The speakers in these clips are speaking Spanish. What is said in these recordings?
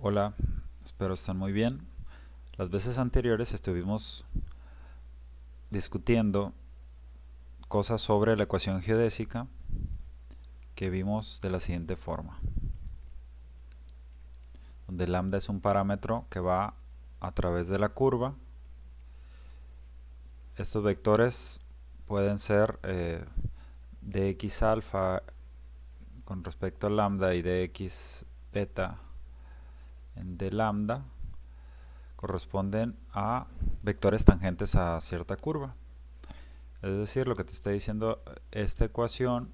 Hola, espero estén muy bien. Las veces anteriores estuvimos discutiendo cosas sobre la ecuación geodésica que vimos de la siguiente forma, donde lambda es un parámetro que va a través de la curva. Estos vectores pueden ser dx alfa con respecto a lambda y dx beta de lambda corresponden a vectores tangentes a cierta curva. Es decir, lo que te está diciendo esta ecuación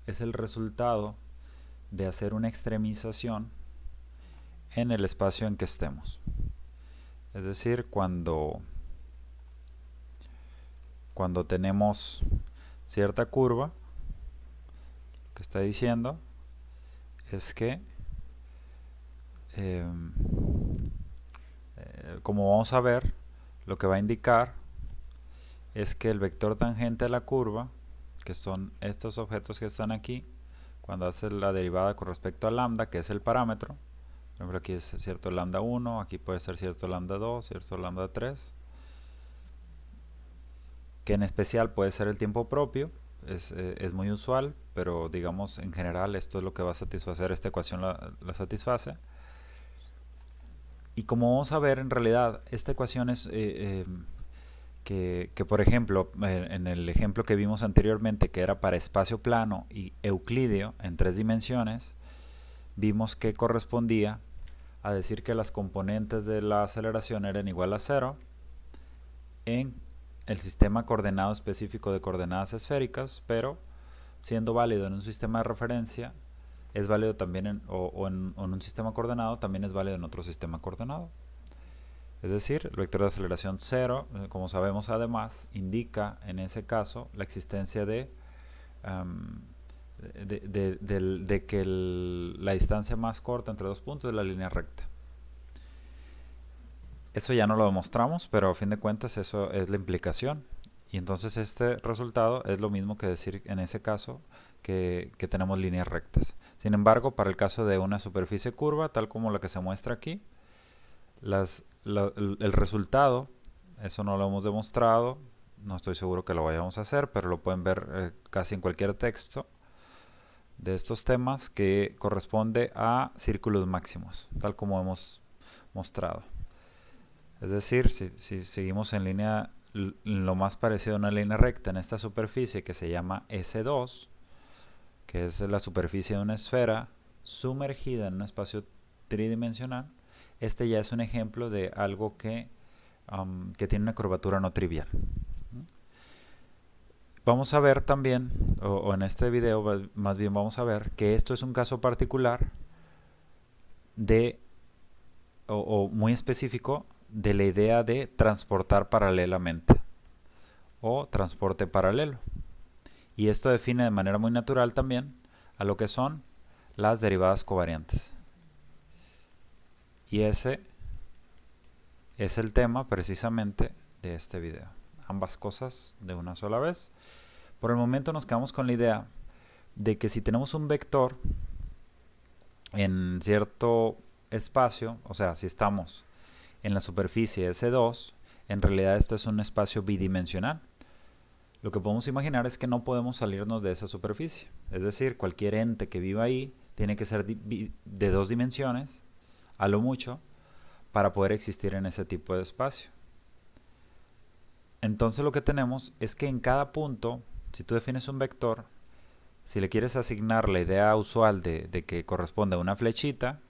es el resultado de hacer una extremización en el espacio en que estemos. Es decir, cuando tenemos cierta curva, lo que está diciendo es que como vamos a ver, lo que va a indicar es que el vector tangente a la curva, que son estos objetos que están aquí, cuando hace la derivada con respecto a lambda, que es el parámetro, por ejemplo aquí es cierto lambda 1, aquí puede ser cierto lambda 2, cierto lambda 3, que en especial puede ser el tiempo propio, es muy usual, pero digamos en general esto es lo que va a satisfacer, esta ecuación la satisface. Y como vamos a ver, en realidad esta ecuación es que por ejemplo, en el ejemplo que vimos anteriormente, que era para espacio plano y euclídeo en 3 dimensiones, vimos que correspondía a decir que las componentes de la aceleración eran igual a 0 en el sistema coordenado específico de coordenadas esféricas, pero siendo válido en un sistema de referencia, es válido también en un sistema coordenado, también es válido en otro sistema coordenado. Es decir, el vector de aceleración 0, como sabemos además, indica en ese caso la existencia de que la distancia más corta entre dos puntos es la línea recta. Eso ya no lo demostramos, pero a fin de cuentas eso es la implicación. Y entonces este resultado es lo mismo que decir en ese caso que tenemos líneas rectas. Sin embargo, para el caso de una superficie curva, tal como la que se muestra aquí, el resultado, eso no lo hemos demostrado, no estoy seguro que lo vayamos a hacer, pero lo pueden ver casi en cualquier texto de estos temas, que corresponde a círculos máximos, tal como hemos mostrado. Es decir, si seguimos en línea, lo más parecido a una línea recta en esta superficie que se llama S2, que es la superficie de una esfera sumergida en un espacio tridimensional, este ya es un ejemplo de algo que tiene una curvatura no trivial. Vamos a ver también, o en este video más bien vamos a ver, que esto es un caso particular de, o muy específico, de la idea de transportar paralelamente o transporte paralelo. Y esto define de manera muy natural también a lo que son las derivadas covariantes. Y ese es el tema precisamente de este video. Ambas cosas de una sola vez. Por el momento nos quedamos con la idea de que si tenemos un vector en cierto espacio, o sea, si estamos en la superficie S2, en realidad esto es un espacio bidimensional. Lo que podemos imaginar es que no podemos salirnos de esa superficie. Es decir, cualquier ente que viva ahí tiene que ser de 2 dimensiones, a lo mucho, para poder existir en ese tipo de espacio. Entonces lo que tenemos es que en cada punto, si tú defines un vector, si le quieres asignar la idea usual de que corresponde a una flechita,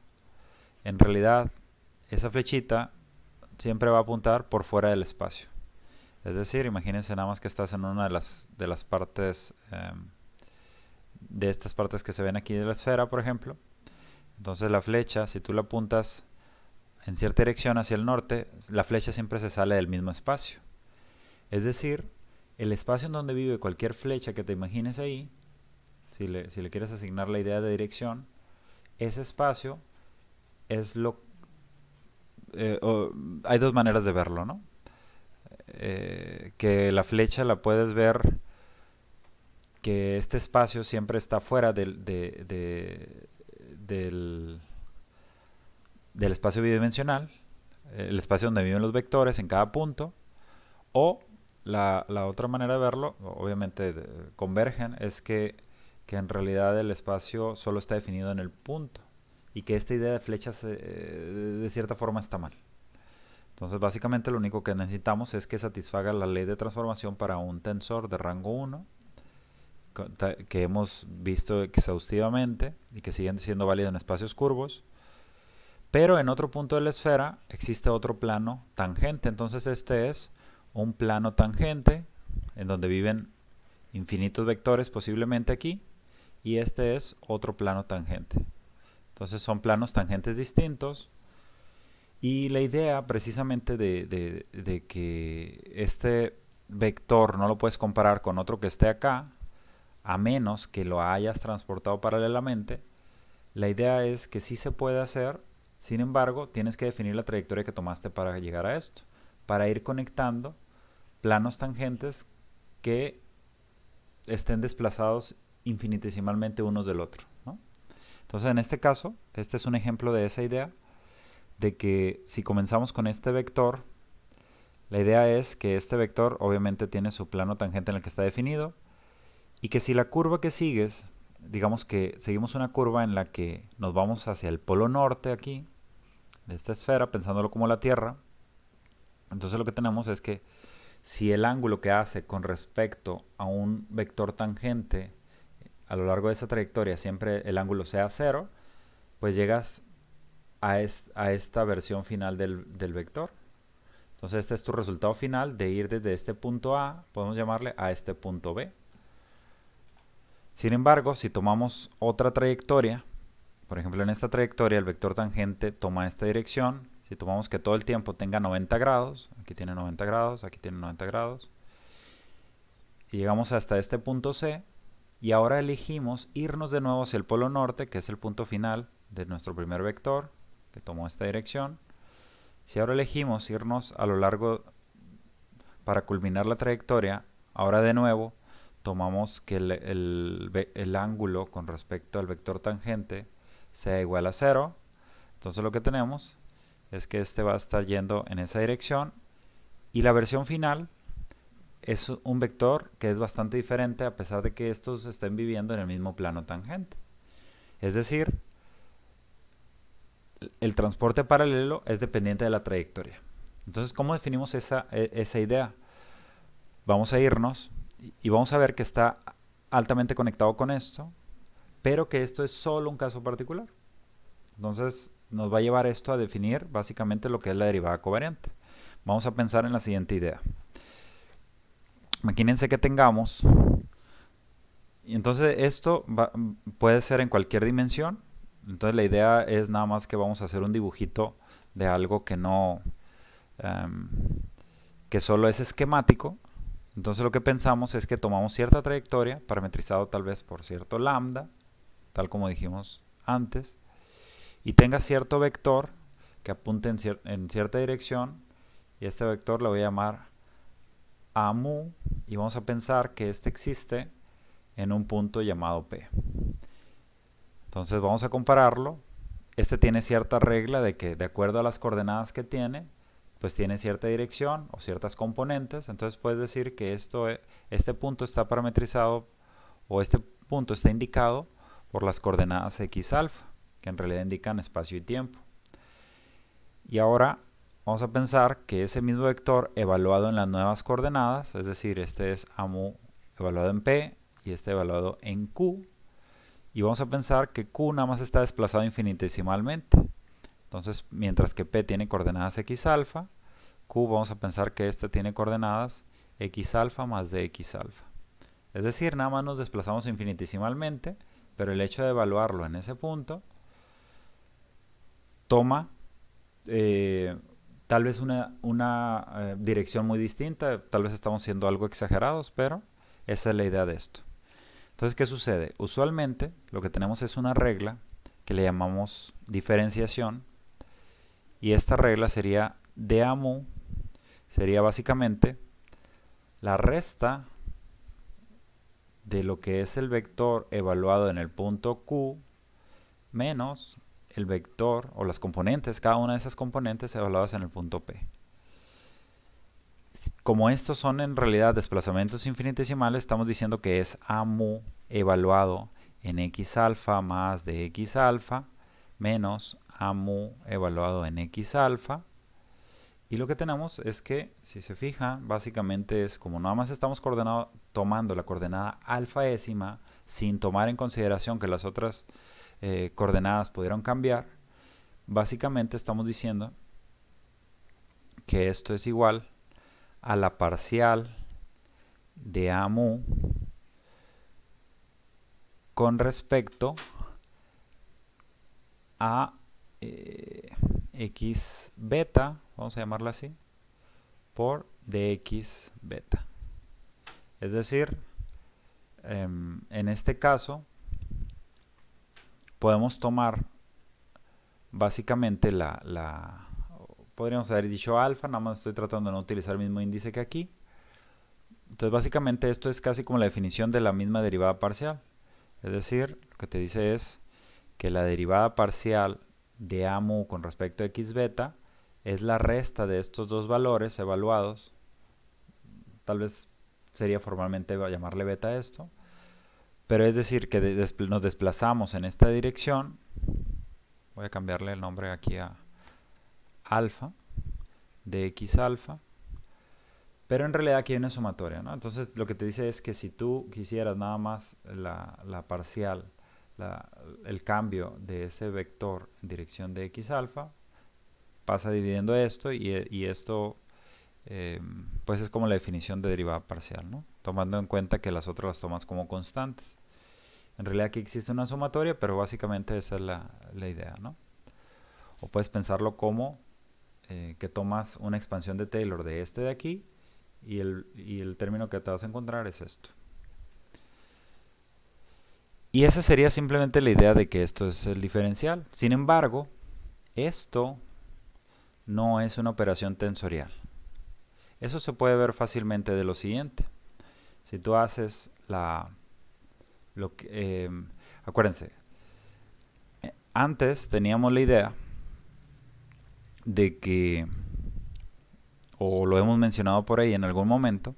en realidad esa flechita siempre va a apuntar por fuera del espacio. Es decir, imagínense nada más que estás en una de las partes, de estas partes que se ven aquí de la esfera, por ejemplo. Entonces la flecha, si tú la apuntas en cierta dirección hacia el norte, la flecha siempre se sale del mismo espacio. Es decir, el espacio en donde vive cualquier flecha que te imagines ahí, si le quieres asignar la idea de dirección, ese espacio es hay dos maneras de verlo, ¿no? Que la flecha la puedes ver, que este espacio siempre está fuera del del espacio bidimensional, el espacio donde viven los vectores en cada punto, o la otra manera de verlo, obviamente convergen, es que en realidad el espacio solo está definido en el punto y que esta idea de flechas de cierta forma está mal. Entonces básicamente lo único que necesitamos es que satisfaga la ley de transformación para un tensor de rango 1 que hemos visto exhaustivamente y que siguen siendo válidos en espacios curvos. Pero en otro punto de la esfera existe otro plano tangente. Entonces este es un plano tangente en donde viven infinitos vectores posiblemente aquí. Y este es otro plano tangente. Entonces son planos tangentes distintos. Y la idea precisamente de que este vector no lo puedes comparar con otro que esté acá, a menos que lo hayas transportado paralelamente, la idea es que sí se puede hacer. Sin embargo, tienes que definir la trayectoria que tomaste para llegar a esto, para ir conectando planos tangentes que estén desplazados infinitesimalmente unos del otro, ¿no? Entonces, en este caso, este es un ejemplo de esa idea, de que si comenzamos con este vector, la idea es que este vector obviamente tiene su plano tangente en el que está definido, y que si la curva que sigues, digamos que seguimos una curva en la que nos vamos hacia el polo norte aquí, de esta esfera, pensándolo como la Tierra, entonces lo que tenemos es que si el ángulo que hace con respecto a un vector tangente a lo largo de esa trayectoria siempre el ángulo sea 0, pues llegas a esta versión final del vector. Entonces este es tu resultado final de ir desde este punto A, podemos llamarle, a este punto B. Sin embargo, si tomamos otra trayectoria, por ejemplo en esta trayectoria el vector tangente toma esta dirección. Si tomamos que todo el tiempo tenga 90 grados, aquí tiene 90 grados, aquí tiene 90 grados, y llegamos hasta este punto C, y ahora elegimos irnos de nuevo hacia el polo norte, que es el punto final de nuestro primer vector, que tomó esta dirección. Si ahora elegimos irnos a lo largo para culminar la trayectoria, ahora de nuevo tomamos que el ángulo con respecto al vector tangente sea igual a 0. Entonces lo que tenemos es que este va a estar yendo en esa dirección, y la versión final es un vector que es bastante diferente a pesar de que estos estén viviendo en el mismo plano tangente. Es decir, el transporte paralelo es dependiente de la trayectoria. Entonces, ¿cómo definimos esa idea? Vamos a irnos y vamos a ver que está altamente conectado con esto, pero que esto es solo un caso particular. Entonces nos va a llevar esto a definir básicamente lo que es la derivada covariante. Vamos a pensar en la siguiente idea. Imagínense que tengamos, y entonces esto puede ser en cualquier dimensión. Entonces la idea es nada más que vamos a hacer un dibujito de algo que no, que solo es esquemático. Entonces lo que pensamos es que tomamos cierta trayectoria, parametrizado tal vez por cierto lambda, tal como dijimos antes, y tenga cierto vector que apunte en cierta dirección, y este vector lo voy a llamar a mu, y vamos a pensar que este existe en un punto llamado P. Entonces vamos a compararlo. Este tiene cierta regla de que de acuerdo a las coordenadas que tiene, pues tiene cierta dirección o ciertas componentes. Entonces puedes decir que este punto está parametrizado, o este punto está indicado por las coordenadas x alfa, que en realidad indican espacio y tiempo. Y ahora vamos a pensar que ese mismo vector evaluado en las nuevas coordenadas, es decir, este es a mu evaluado en P y este evaluado en Q, y vamos a pensar que Q nada más está desplazado infinitesimalmente. Entonces, mientras que P tiene coordenadas x alfa, Q vamos a pensar que este tiene coordenadas x alfa más de x alfa. Es decir, nada más nos desplazamos infinitesimalmente, pero el hecho de evaluarlo en ese punto toma tal vez una dirección muy distinta. Tal vez estamos siendo algo exagerados, pero esa es la idea de esto. Entonces, ¿qué sucede? Usualmente lo que tenemos es una regla que le llamamos diferenciación, y esta regla sería d a mu, sería básicamente la resta de lo que es el vector evaluado en el punto Q menos el vector o las componentes, cada una de esas componentes evaluadas en el punto P. Como estos son en realidad desplazamientos infinitesimales, estamos diciendo que es A mu evaluado en x alfa más de x alfa menos A mu evaluado en x alfa. Y lo que tenemos es que, si se fijan, básicamente es como nada más estamos tomando la coordenada alfaésima sin tomar en consideración que las otras coordenadas pudieron cambiar. Básicamente estamos diciendo que esto es igual a la parcial de A mu con respecto a x beta, vamos a llamarla así, por dx beta. Es decir, en este caso podemos tomar básicamente podríamos haber dicho alfa, nada más estoy tratando de no utilizar el mismo índice que aquí. Entonces básicamente esto es casi como la definición de la misma derivada parcial. Es decir, lo que te dice es que la derivada parcial de A mu con respecto a x beta es la resta de estos dos valores evaluados. Tal vez sería formalmente llamarle beta a esto. Pero es decir, que nos desplazamos en esta dirección. Voy a cambiarle el nombre aquí a alfa, de x alfa. Pero en realidad aquí hay una sumatoria, ¿no? Entonces lo que te dice es que si tú quisieras nada más la parcial, el cambio de ese vector en dirección de x alfa, pasa dividiendo esto y esto pues es como la definición de derivada parcial, ¿no? Tomando en cuenta que las otras las tomas como constantes. En realidad aquí existe una sumatoria, pero básicamente esa es la idea, ¿no? O puedes pensarlo como que tomas una expansión de Taylor de este de aquí y el término que te vas a encontrar es esto. Y esa sería simplemente la idea de que esto es el diferencial. Sin embargo, esto no es una operación tensorial. Eso se puede ver fácilmente de lo siguiente. Si tú haces acuérdense, antes teníamos la idea de que, o lo hemos mencionado por ahí en algún momento,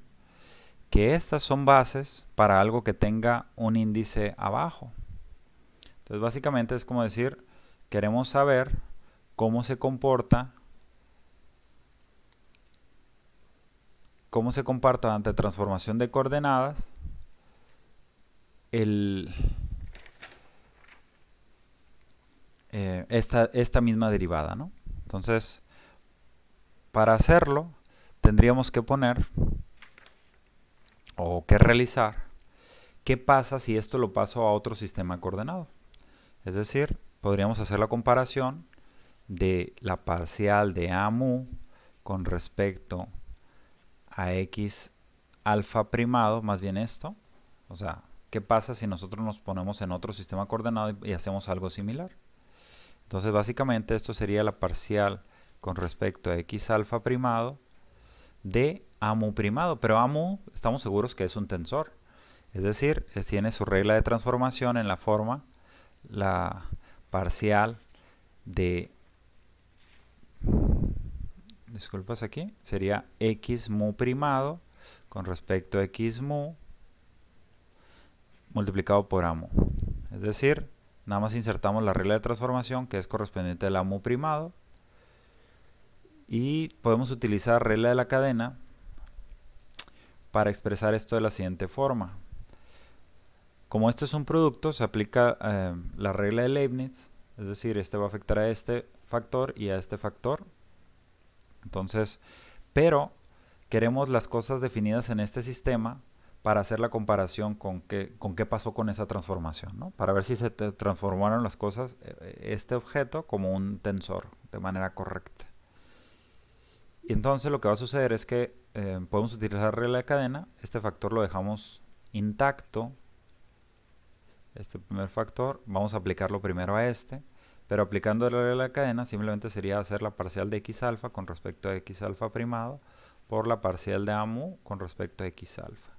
que estas son bases para algo que tenga un índice abajo. Entonces básicamente es como decir, queremos saber cómo se comporta ante transformación de coordenadas esta misma derivada, ¿no? Entonces, para hacerlo, tendríamos que poner o que realizar qué pasa si esto lo paso a otro sistema coordenado. Es decir, podríamos hacer la comparación de la parcial de A mu con respecto a x alfa primado, más bien esto. O sea, ¿qué pasa si nosotros nos ponemos en otro sistema coordenado y hacemos algo similar? Entonces, básicamente esto sería la parcial con respecto a x alfa primado de A mu primado. Pero A mu estamos seguros que es un tensor. Es decir, tiene su regla de transformación en la forma, la parcial de, disculpas aquí, sería x mu primado con respecto a x mu multiplicado por A mu. Es decir, nada más insertamos la regla de transformación que es correspondiente al A mu primado y podemos utilizar regla de la cadena para expresar esto de la siguiente forma. Como esto es un producto, se aplica la regla de Leibniz, es decir, este va a afectar a este factor y a este factor. Entonces, pero queremos las cosas definidas en este sistema para hacer la comparación con qué pasó con esa transformación, ¿no? Para ver si se transformaron las cosas, este objeto, como un tensor de manera correcta. Y entonces lo que va a suceder es que podemos utilizar regla de cadena, este factor lo dejamos intacto, este primer factor, vamos a aplicarlo primero a este, pero aplicando la regla de la cadena simplemente sería hacer la parcial de x alfa con respecto a x alfa primado por la parcial de A mu con respecto a x alfa.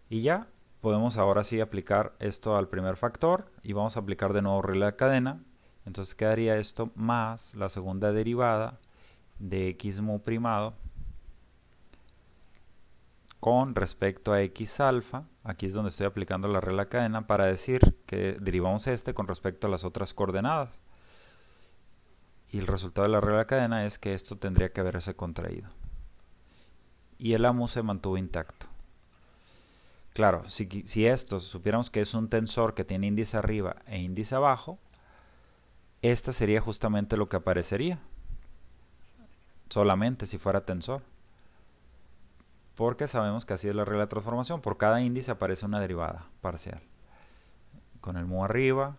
Y ya podemos ahora sí aplicar esto al primer factor y vamos a aplicar de nuevo regla de cadena Entonces quedaría esto más la segunda derivada de x mu primado con respecto a x alfa. Aquí es donde estoy aplicando la regla de cadena para decir que derivamos este con respecto a las otras coordenadas. Y el resultado de la regla de cadena es que esto tendría que haberse contraído. Y el AMU se mantuvo intacto. Claro, si esto supiéramos que es un tensor que tiene índice arriba e índice abajo, esta sería justamente lo que aparecería. Solamente si fuera tensor. Porque sabemos que así es la regla de transformación. Por cada índice aparece una derivada parcial. Con el mu arriba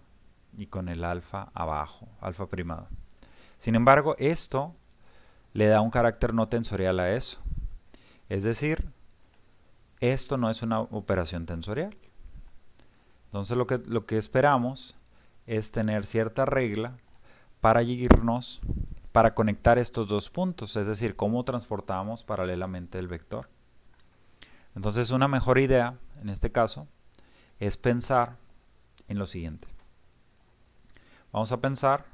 y con el alfa abajo, alfa primado. Sin embargo, esto le da un carácter no tensorial a eso. Es decir, esto no es una operación tensorial. Entonces lo que esperamos es tener cierta regla para irnos, para conectar estos dos puntos, es decir, cómo transportamos paralelamente el vector. Entonces una mejor idea, en este caso, es pensar en lo siguiente. Vamos a pensar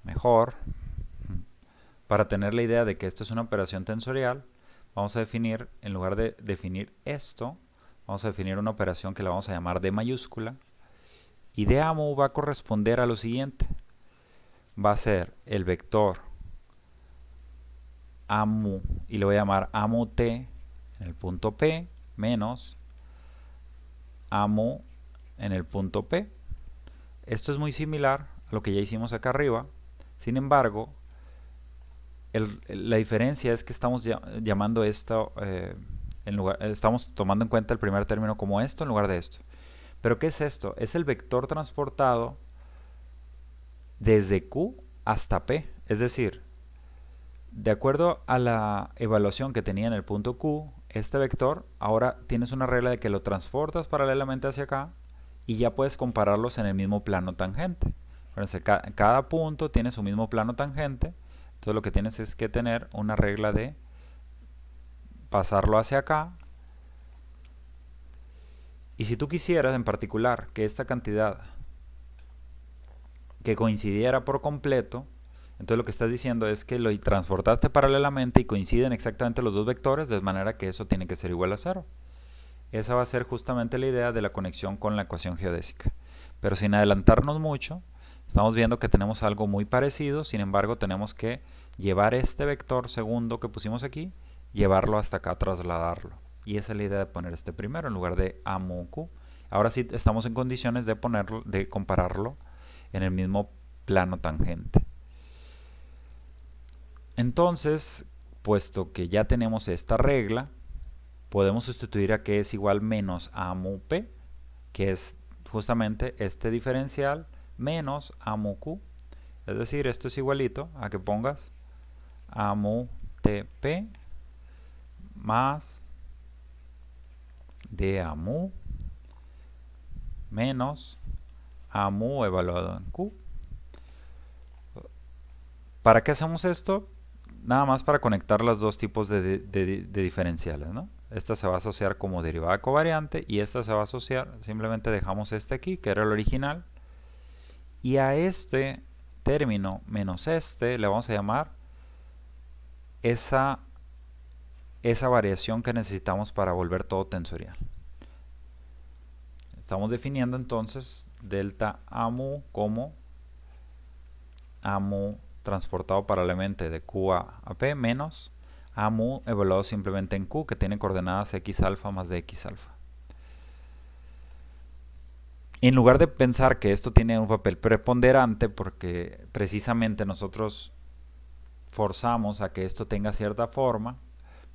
mejor, para tener la idea de que esto es una operación tensorial, vamos a definir, en lugar de definir esto, vamos a definir una operación que la vamos a llamar D mayúscula. Y D AMU va a corresponder a lo siguiente. Va a ser el vector AMU, y le voy a llamar AMU-T en el punto P, menos AMU en el punto P. Esto es muy similar a lo que ya hicimos acá arriba. Sin embargo, la diferencia es que estamos llamando esto, estamos tomando en cuenta el primer término como esto en lugar de esto. ¿Pero qué es esto? Es el vector transportado desde Q hasta P. Es decir, de acuerdo a la evaluación que tenía en el punto Q, este vector, ahora tienes una regla de que lo transportas paralelamente hacia acá y ya puedes compararlos en el mismo plano tangente. Fíjense, cada punto tiene su mismo plano tangente. Entonces lo que tienes es que tener una regla de pasarlo hacia acá. Y si tú quisieras en particular que esta cantidad que coincidiera por completo, entonces lo que estás diciendo es que lo transportaste paralelamente y coinciden exactamente los dos vectores, de manera que eso tiene que ser igual a 0. Esa va a ser justamente la idea de la conexión con la ecuación geodésica. Pero sin adelantarnos mucho, estamos viendo que tenemos algo muy parecido, sin embargo tenemos que llevar este vector segundo que pusimos aquí, llevarlo hasta acá, trasladarlo. Y esa es la idea de poner este primero en lugar de A mu Q. Ahora sí estamos en condiciones de ponerlo, de compararlo en el mismo plano tangente. Entonces, puesto que ya tenemos esta regla, podemos sustituir a que es igual menos A mu P, que es justamente este diferencial menos A mu Q. Es decir, esto es igualito a que pongas A mu TP más D A mu menos A mu evaluado en Q. ¿Para qué hacemos esto? Nada más para conectar los dos tipos de diferenciales, ¿no? Esta se va a asociar como derivada covariante y esta se va a asociar, simplemente dejamos este aquí, que era el original, y a este término menos este le vamos a llamar esa variación que necesitamos para volver todo tensorial. Estamos definiendo entonces delta AMU como AMU transportado paralelamente de Q a P menos AMU evaluado simplemente en Q, que tiene coordenadas x alfa más de x alfa. En lugar de pensar que esto tiene un papel preponderante, porque precisamente nosotros forzamos a que esto tenga cierta forma,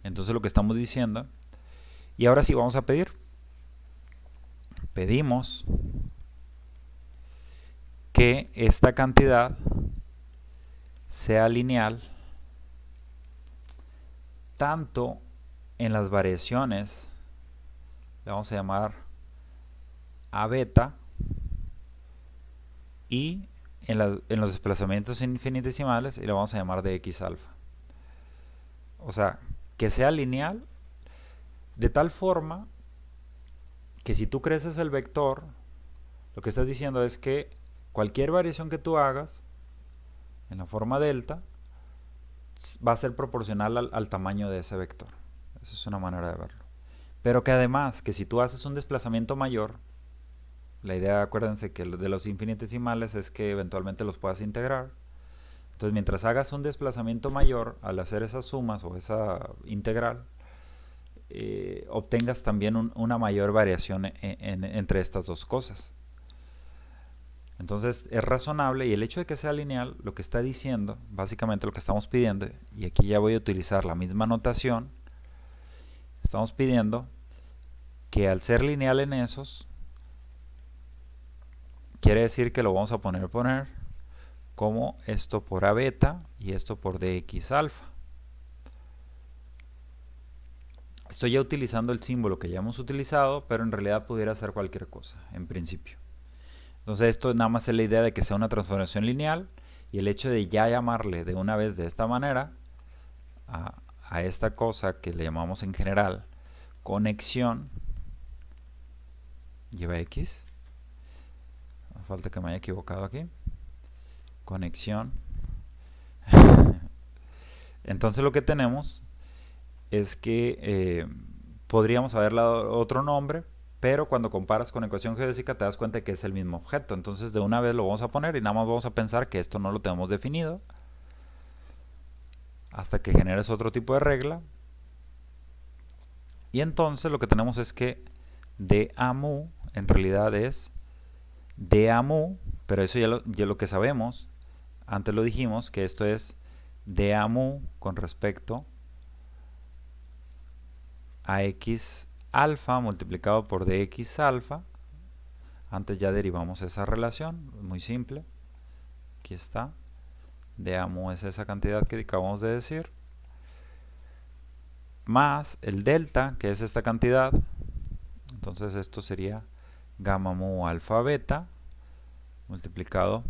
entonces lo que estamos diciendo, y ahora sí vamos a pedir. Pedimos que esta cantidad sea lineal tanto en las variaciones, le vamos a llamar a beta, y en los desplazamientos infinitesimales, y le vamos a llamar de x alfa. O sea, que sea lineal de tal forma que si tú creces el vector, Lo que estás diciendo es que cualquier variación que tú hagas en la forma delta va a ser proporcional al tamaño de ese vector. Esa es una manera de verlo. Pero que además, que si tú haces un desplazamiento mayor, la idea, acuérdense que de los infinitesimales es que eventualmente los puedas integrar. Entonces, mientras hagas un desplazamiento mayor al hacer esas sumas o esa integral, obtengas también una mayor variación entre estas dos cosas. Entonces es razonable, y el hecho de que sea lineal lo que está diciendo, básicamente lo que estamos pidiendo, y aquí ya voy a utilizar la misma notación, estamos pidiendo que al ser lineal en esos, quiere decir que lo vamos a poner como esto por a beta y esto por dx alfa. Estoy ya utilizando el símbolo que ya hemos utilizado, pero en realidad pudiera ser cualquier cosa, en principio. Entonces esto nada más es la idea de que sea una transformación lineal, y el hecho de ya llamarle de una vez de esta manera a esta cosa que le llamamos en general conexión, lleva x, no falta que me haya equivocado aquí, conexión. Entonces lo que tenemos es que podríamos haberle dado otro nombre, pero cuando comparas con ecuación geodésica te das cuenta de que es el mismo objeto. Entonces de una vez lo vamos a poner y nada más vamos a pensar que esto no lo tenemos definido hasta que generes otro tipo de regla. Y entonces lo que tenemos es que dA mu en realidad es dA mu, pero eso ya lo que sabemos, antes lo dijimos, que esto es dA mu con respecto a x alfa multiplicado por dx alfa. Antes ya derivamos esa relación, muy simple. Aquí está. dA mu es esa cantidad que acabamos de decir, más el delta, que es esta cantidad. Entonces esto sería gamma mu alfa beta multiplicado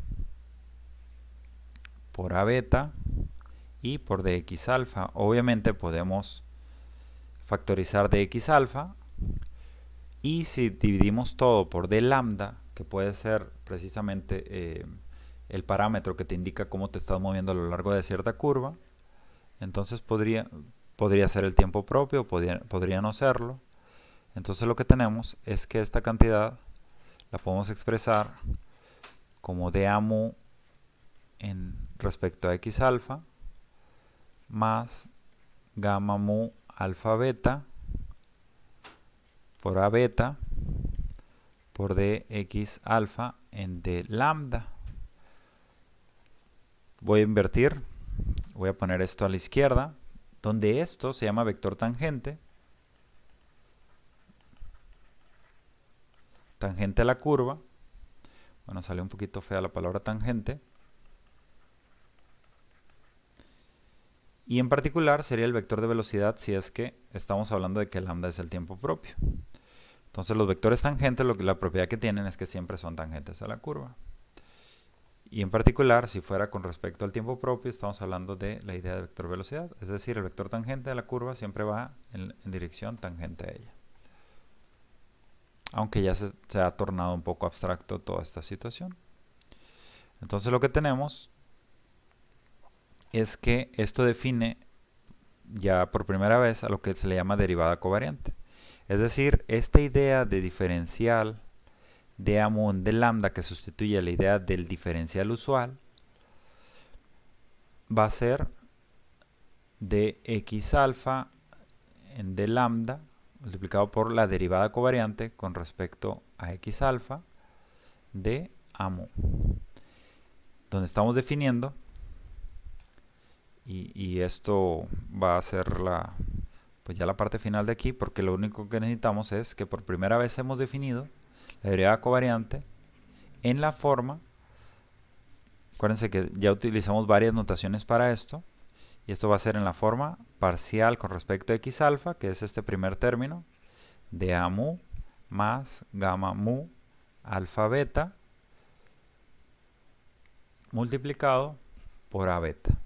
por a beta y por dx alfa. Obviamente podemos factorizar dx alfa, y si dividimos todo por d lambda, que puede ser precisamente el parámetro que te indica cómo te estás moviendo a lo largo de cierta curva, entonces podría ser el tiempo propio, podría no serlo. Entonces lo que tenemos es que esta cantidad la podemos expresar como dA mu en respecto a x alfa más gamma mu alfa beta por a beta por dx alfa en d lambda. Voy a invertir, voy a poner esto a la izquierda, donde esto se llama vector tangente, tangente a la curva. Bueno, salió un poquito fea la palabra tangente. Y en particular sería el vector de velocidad si es que estamos hablando de que lambda es el tiempo propio. Entonces los vectores tangentes, la propiedad que tienen es que siempre son tangentes a la curva. Y en particular, si fuera con respecto al tiempo propio, estamos hablando de la idea de vector velocidad. Es decir, el vector tangente de la curva siempre va en dirección tangente a ella. Aunque ya se ha tornado un poco abstracto toda esta situación. Entonces lo que tenemos es que esto define ya por primera vez a lo que se le llama derivada covariante. Es decir, esta idea de diferencial dA mu en d lambda que sustituye la idea del diferencial usual va a ser dx alfa en d lambda multiplicado por la derivada covariante con respecto a x alfa de a mu, donde estamos definiendo, y esto va a ser pues ya la parte final de aquí, porque lo único que necesitamos es que por primera vez hemos definido la derivada covariante en la forma. Acuérdense que ya utilizamos varias notaciones para esto, y esto va a ser en la forma parcial con respecto a x alfa, que es este primer término, de a mu más gamma mu alfa beta multiplicado por a beta.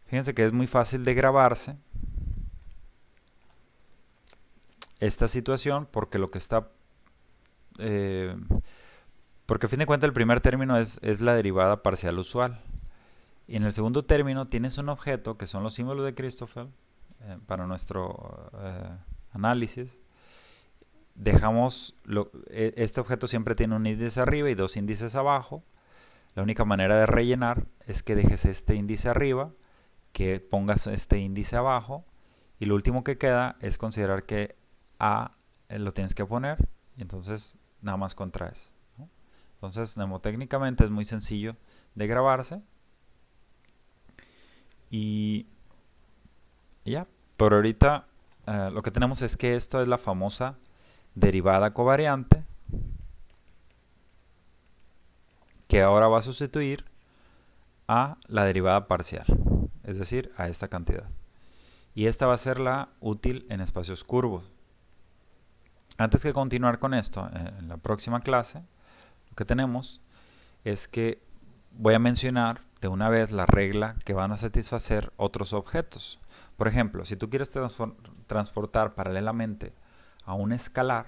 Fíjense que es muy fácil de grabarse esta situación, porque lo que está Porque a fin de cuentas el primer término es la derivada parcial usual. Y en el segundo término tienes un objeto que son los símbolos de Christoffel para nuestro análisis. Este objeto siempre tiene un índice arriba y dos índices abajo. La única manera de rellenar es que dejes este índice arriba, que pongas este índice abajo, y lo último que queda es considerar que A lo tienes que poner, y entonces nada más contraes, ¿no? Entonces mnemotécnicamente es muy sencillo de grabarse, y ya, por ahorita lo que tenemos es que esto es la famosa derivada covariante, que ahora va a sustituir a la derivada parcial, es decir, a esta cantidad. Y esta va a ser la útil en espacios curvos. Antes que continuar con esto, en la próxima clase, lo que tenemos es que voy a mencionar de una vez la regla que van a satisfacer otros objetos. Por ejemplo, si tú quieres transportar paralelamente a un escalar,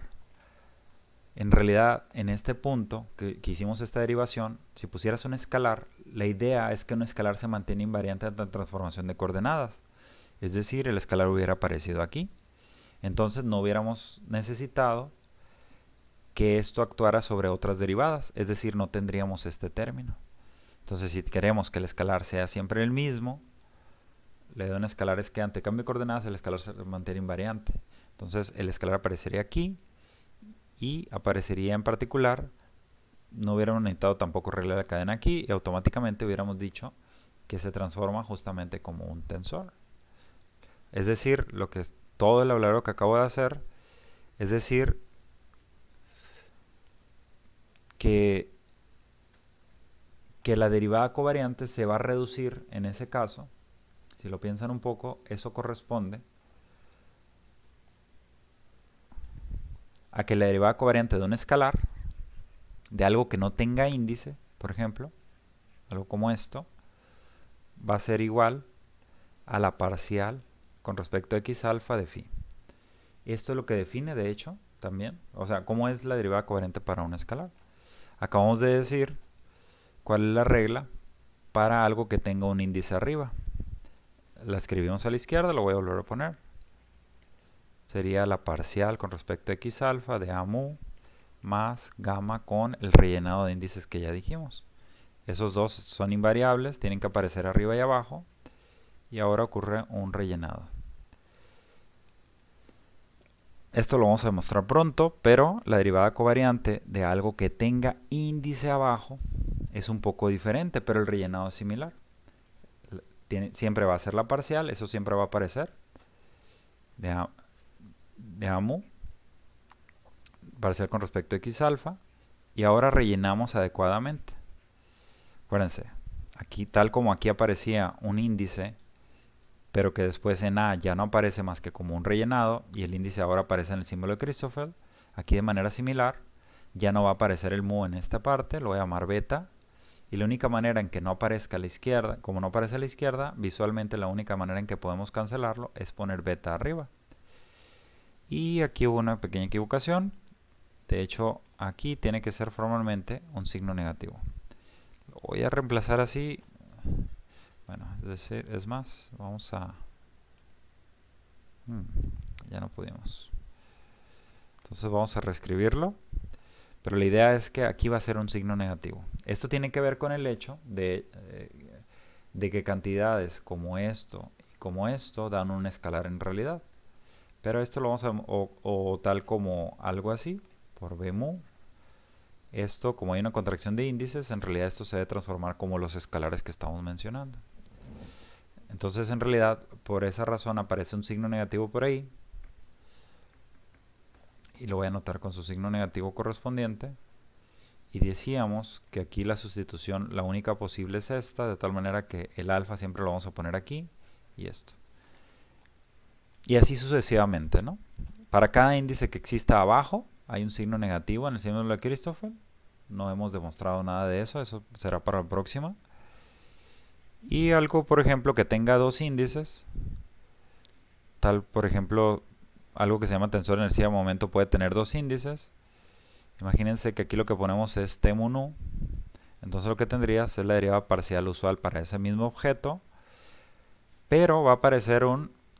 en realidad en este punto que hicimos esta derivación, si pusieras un escalar, la idea es que un escalar se mantiene invariante ante la transformación de coordenadas. Es decir, el escalar hubiera aparecido aquí. Entonces no hubiéramos necesitado que esto actuara sobre otras derivadas, es decir, no tendríamos este término. Entonces, si queremos que el escalar sea siempre el mismo, la idea de un escalar es que ante cambio de coordenadas el escalar se mantiene invariante. Entonces, el escalar aparecería aquí y aparecería en particular, no hubiéramos necesitado tampoco regla de la cadena aquí y automáticamente hubiéramos dicho que se transforma justamente como un tensor. Es decir, lo que es todo el habladero que acabo de hacer, es decir, que la derivada covariante se va a reducir en ese caso. Si lo piensan un poco, eso corresponde a que la derivada covariante de un escalar, de algo que no tenga índice, por ejemplo, algo como esto, va a ser igual a la parcial con respecto a x alfa de phi. Esto es lo que define, de hecho, también, o sea, cómo es la derivada covariante para un escalar. Acabamos de decir cuál es la regla para algo que tenga un índice arriba. La escribimos a la izquierda, lo voy a volver a poner. Sería la parcial con respecto a x alfa de a mu más gamma con el rellenado de índices que ya dijimos. Esos dos son invariables, tienen que aparecer arriba y abajo, y ahora ocurre un rellenado. Esto lo vamos a demostrar pronto, pero la derivada covariante de algo que tenga índice abajo es un poco diferente, pero el rellenado es similar. Siempre va a ser la parcial, eso siempre va a aparecer de a mu, parcial con respecto a x alfa, y ahora rellenamos adecuadamente. Acuérdense, aquí tal como aquí aparecía un índice, pero que después en A ya no aparece más que como un rellenado, y el índice ahora aparece en el símbolo de Christoffel, aquí de manera similar, ya no va a aparecer el mu en esta parte, lo voy a llamar beta, y la única manera en que no aparezca a la izquierda, como no aparece a la izquierda, visualmente la única manera en que podemos cancelarlo es poner beta arriba. Y aquí hubo una pequeña equivocación, de hecho aquí tiene que ser formalmente un signo negativo. Lo voy a reemplazar así. Bueno, es más, vamos a... ya no pudimos. Entonces vamos a reescribirlo. Pero la idea es que aquí va a ser un signo negativo. Esto tiene que ver con el hecho de que cantidades como esto y como esto dan un escalar en realidad. Pero esto lo vamos a... o tal como algo así, por b mu. Esto, como hay una contracción de índices, en realidad esto se debe transformar como los escalares que estamos mencionando. Entonces, en realidad, por esa razón aparece un signo negativo por ahí. Y lo voy a anotar con su signo negativo correspondiente. Y decíamos que aquí la sustitución, la única posible es esta, de tal manera que el alfa siempre lo vamos a poner aquí y esto. Y así sucesivamente, ¿no? Para cada índice que exista abajo, hay un signo negativo en el símbolo de Christoffel. No hemos demostrado nada de eso, eso será para la próxima. Y algo, por ejemplo, que tenga dos índices, tal, por ejemplo, algo que se llama tensor de energía de momento puede tener dos índices. Imagínense que aquí lo que ponemos es t mu nu. Entonces lo que tendrías es la derivada parcial usual para ese mismo objeto, pero va a aparecer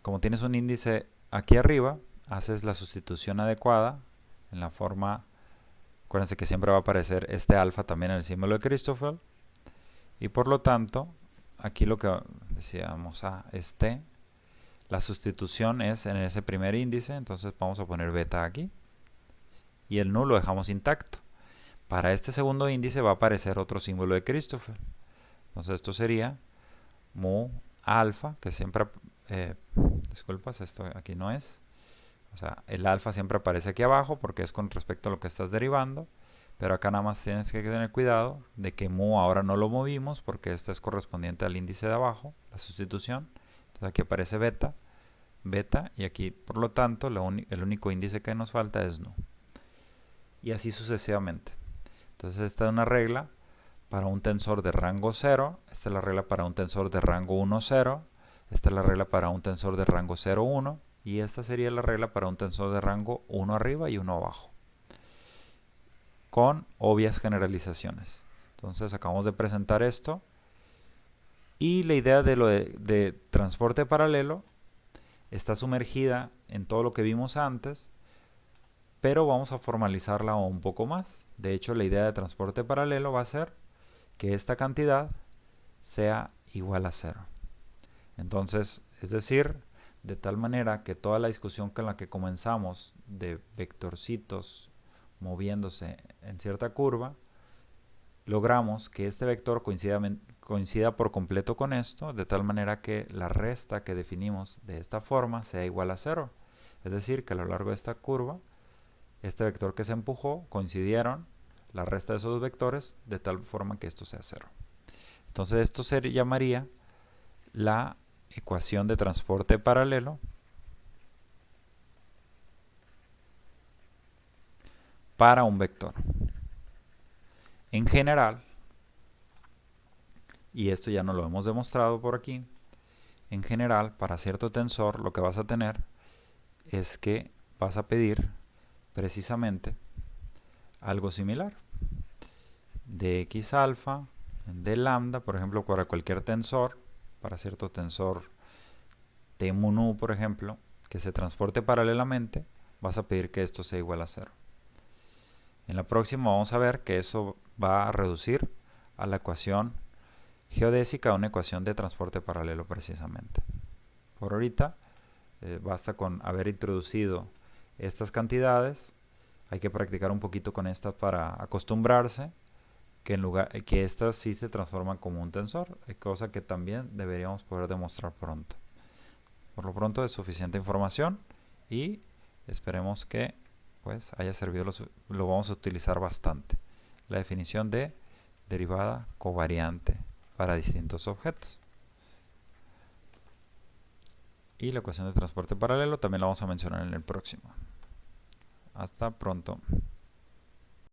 como tienes un índice aquí arriba, haces la sustitución adecuada en la forma, acuérdense que siempre va a aparecer este alfa también en el símbolo de Christoffel, y por lo tanto, aquí lo que decíamos es t, la sustitución es en ese primer índice, entonces vamos a poner beta aquí, y el nu lo dejamos intacto. Para este segundo índice va a aparecer otro símbolo de Christoffel. Entonces esto sería mu alfa, que siempre, disculpas, esto aquí no es. O sea, el alfa siempre aparece aquí abajo porque es con respecto a lo que estás derivando. Pero acá nada más tienes que tener cuidado de que mu ahora no lo movimos porque este es correspondiente al índice de abajo, la sustitución. Entonces aquí aparece beta, beta, y aquí por lo tanto el único índice que nos falta es nu. Y así sucesivamente. Entonces esta es una regla para un tensor de rango 0, esta es la regla para un tensor de rango 1, 0, esta es la regla para un tensor de rango 0, 1, y esta sería la regla para un tensor de rango 1 arriba y 1 abajo, con obvias generalizaciones. Entonces acabamos de presentar esto, y la idea de transporte paralelo está sumergida en todo lo que vimos antes, pero vamos a formalizarla un poco más. De hecho, la idea de transporte paralelo va a ser que esta cantidad sea igual a 0. Entonces, es decir, de tal manera que toda la discusión con la que comenzamos de vectorcitos moviéndose en cierta curva, logramos que este vector coincida por completo con esto, de tal manera que la resta que definimos de esta forma sea igual a 0. Es decir, que a lo largo de esta curva, este vector que se empujó coincidieron la resta de esos dos vectores de tal forma que esto sea 0. Entonces esto se llamaría la ecuación de transporte paralelo para un vector. En general, y esto ya no lo hemos demostrado por aquí, en general para cierto tensor lo que vas a tener es que vas a pedir precisamente algo similar. De x alfa, de lambda, por ejemplo, para cualquier tensor, para cierto tensor t mu nu, por ejemplo, que se transporte paralelamente, vas a pedir que esto sea igual a 0. En la próxima vamos a ver que eso va a reducir a la ecuación geodésica, a una ecuación de transporte paralelo precisamente. Por ahorita basta con haber introducido estas cantidades. Hay que practicar un poquito con estas para acostumbrarse que estas sí se transforman como un tensor, cosa que también deberíamos poder demostrar pronto. Por lo pronto es suficiente información y esperemos que pues haya servido, lo vamos a utilizar bastante. La definición de derivada covariante para distintos objetos. Y la ecuación de transporte paralelo también la vamos a mencionar en el próximo. Hasta pronto.